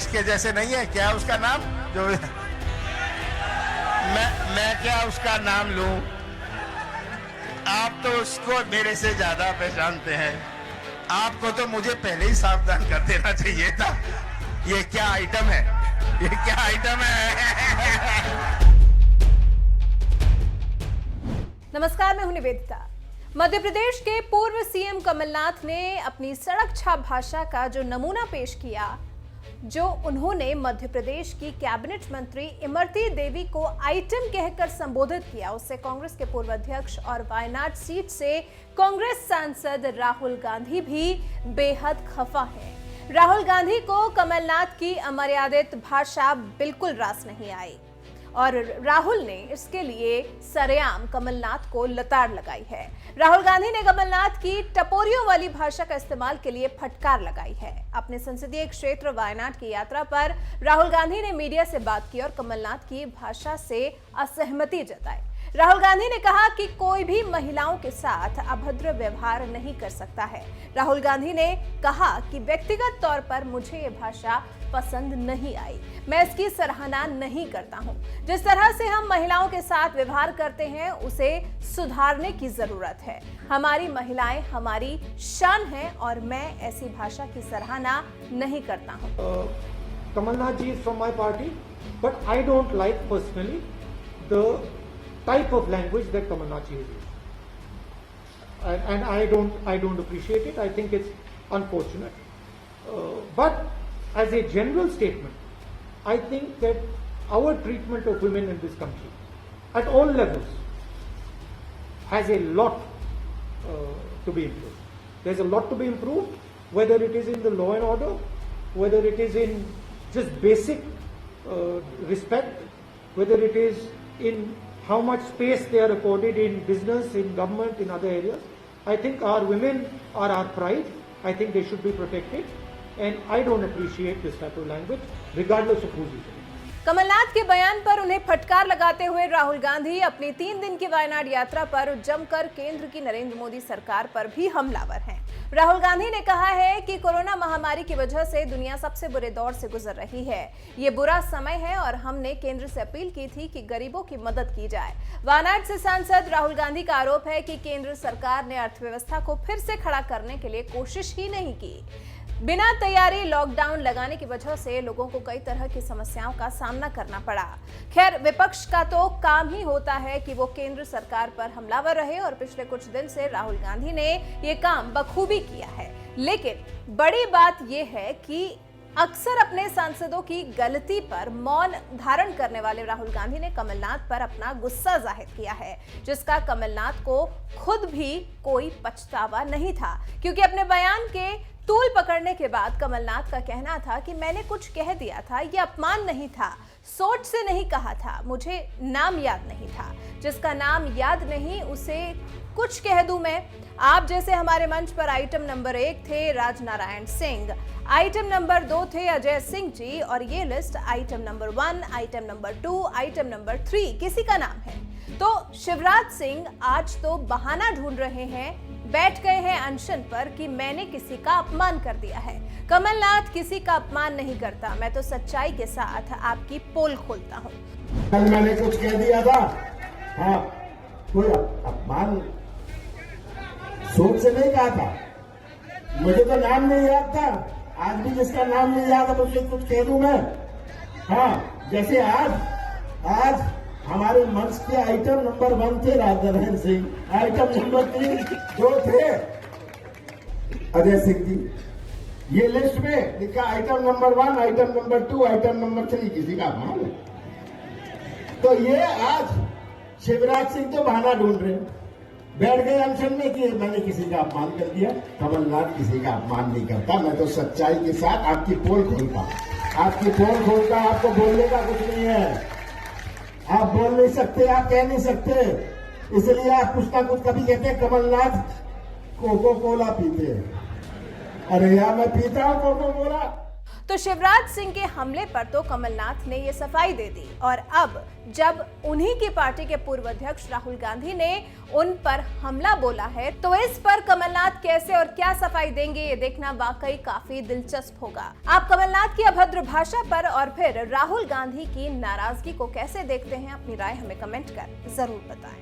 उसके जैसे नहीं है क्या उसका नाम जो मैं क्या उसका नाम लूं? आप तो उसको मेरे से ज्यादा पहचानते हैं। आपको तो मुझे पहले ही सावधान कर देना चाहिए था। ये क्या आइटम है? ये क्या आइटम है? नमस्कार, मैं हूं निवेदिता। मध्य प्रदेश के पूर्व सीएम कमलनाथ ने अपनी सड़क छाप भाषा का जो नमूना पेश किया, जो उन्होंने मध्य प्रदेश की कैबिनेट मंत्री इमरती देवी को आइटम कहकर संबोधित किया, उससे कांग्रेस के पूर्व अध्यक्ष और वायनाड सीट से कांग्रेस सांसद राहुल गांधी भी बेहद खफा हैं। राहुल गांधी को कमलनाथ की अमर्यादित भाषा बिल्कुल रास नहीं आई और राहुल ने इसके लिए सरेआम कमलनाथ को लताड़ लगाई है। राहुल गांधी ने कमलनाथ की टपोरियों वाली भाषा का इस्तेमाल के लिए फटकार लगाई है। अपने संसदीय क्षेत्र वायनाड की यात्रा पर राहुल गांधी ने मीडिया से बात की और कमलनाथ की भाषा से असहमति जताई। राहुल गांधी ने कहा कि कोई भी महिलाओं के साथ अभद्र व्यवहार नहीं कर सकता है। राहुल गांधी ने कहा कि व्यक्तिगत तौर पर मुझे ये भाषा पसंद नहीं आई, मैं इसकी सराहना नहीं करता हूं। जिस तरह से हम महिलाओं के साथ व्यवहार करते हैं उसे सुधारने की जरूरत है। हमारी महिलाएं हमारी शान है और मैं ऐसी भाषा की सराहना नहीं करता हूं। Kamalnath ji is from my party, but I don't like personally the type of language that Kamalnath ji uses, and I don't appreciate it. I think it's unfortunate. But as a general statement, I think that our treatment of women in this country, at all levels, has a lot to be improved. There's a lot to be improved, whether it is in the law and order, whether it is in just basic respect, whether it is in how much space they are accorded in business, in government, in other areas. I think our women are our pride. I think they should be protected. And I don't appreciate this type of language, regardless of who's using it. Kamal Nath के बयान पर उन्हें फटकार लगाते हुए राहुल गांधी अपनी 3 दिन की वायनाड यात्रा पर जमकर केंद्र की नरेंद्र मोदी सरकार पर भी हमलावर हैं। राहुल गांधी ने कहा है कि कोरोना महामारी की वजह से दुनिया सबसे बुरे दौर से गुजर रही है। ये बुरा समय है और हमने केंद्र से अपील की थी कि गरीबों की मदद की जाए। वायनाड से सांसद राहुल गांधी का आरोप है कि केंद्र सरकार ने अर्थव्यवस्था को फिर से खड़ा करने के लिए कोशिश ही नहीं की। बिना तैयारी लॉकडाउन लगाने की वजह से लोगों को कई तरह की समस्याओं का सामना करना पड़ा। खैर, विपक्ष का तो काम ही होता है कि वो केंद्र सरकार पर हमलावर रहे और पिछले कुछ दिन से राहुल गांधी ने ये काम बखूबी किया है। लेकिन बड़ी बात यह है कि अक्सर अपने सांसदों की गलती पर मौन धारण करने वाले राहुल गांधी ने कमलनाथ पर अपना गुस्सा जाहिर किया है, जिसका कमलनाथ को खुद भी कोई पछतावा नहीं था, क्योंकि अपने बयान के तूल पकड़ने के बाद कमलनाथ का कहना था कि मैंने कुछ कह दिया था, यह अपमान नहीं था, सोच से नहीं कहा था, मुझे नाम याद नहीं था। जिसका नाम याद नहीं उसे कुछ कह दूं मैं। आप जैसे हमारे मंच पर आइटम नंबर 1 थे राजनारायण सिंह, आइटम नंबर 2 थे अजय सिंह जी और ये list item number 1, item number 2, item number 3 किसी का नाम है। तो शिवराज सिंह आज तो बहाना ढूंढ रहे हैं, बैठ गए हैं अनशन पर कि मैंने किसी का अपमान कर दिया है। कमलनाथ किसी का अपमान नहीं करता, मैं तो सच्चाई के साथ आपकी पोल खोलता हूँ। कल मैंने कुछ कह दिया था, हाँ, कोई अपमान सोच से नहीं कहा था। मुझे तो नाम नहीं याद था, आज भी जिसका नाम नहीं याद है मुझे कुछ कह दूं मैं। हाँ, जैसे आज हमारे मंच के आइटम नंबर 1 थे राजनारायण सिंह, आइटम नंबर 3 2 थे अजय सिंह जी। ये लिस्ट में लिखा item number 1, item number 2, item number 3 किसी का अपमान है। तो ये आज शिवराज सिंह तो बहाना ढूंढ रहे हैं, बैठ गए अनशन में कि मैंने किसी का अपमान कर दिया। कमलनाथ किसी का अपमान नहीं करता, मैं तो सच्चाई के साथ आपकी पोल खोलता, आपको बोलने का कुछ नहीं है। आप बोल नहीं सकते, आप कह नहीं सकते, इसलिए आप कुछ ना कुछ कभी कहते हैं कमलनाथ कोको कोला पीते हैं। अरे यार, मैं पीता हूं कोको कोला। तो शिवराज सिंह के हमले पर तो कमलनाथ ने ये सफाई दे दी, और अब जब उन्हीं की पार्टी के पूर्व अध्यक्ष राहुल गांधी ने उन पर हमला बोला है, तो इस पर कमलनाथ कैसे और क्या सफाई देंगे, ये देखना वाकई काफी दिलचस्प होगा। आप कमलनाथ की अभद्र भाषा पर और फिर राहुल गांधी की नाराजगी को कैसे देखते हैं? अपनी राय हमें कमेंट कर जरूर बताएं।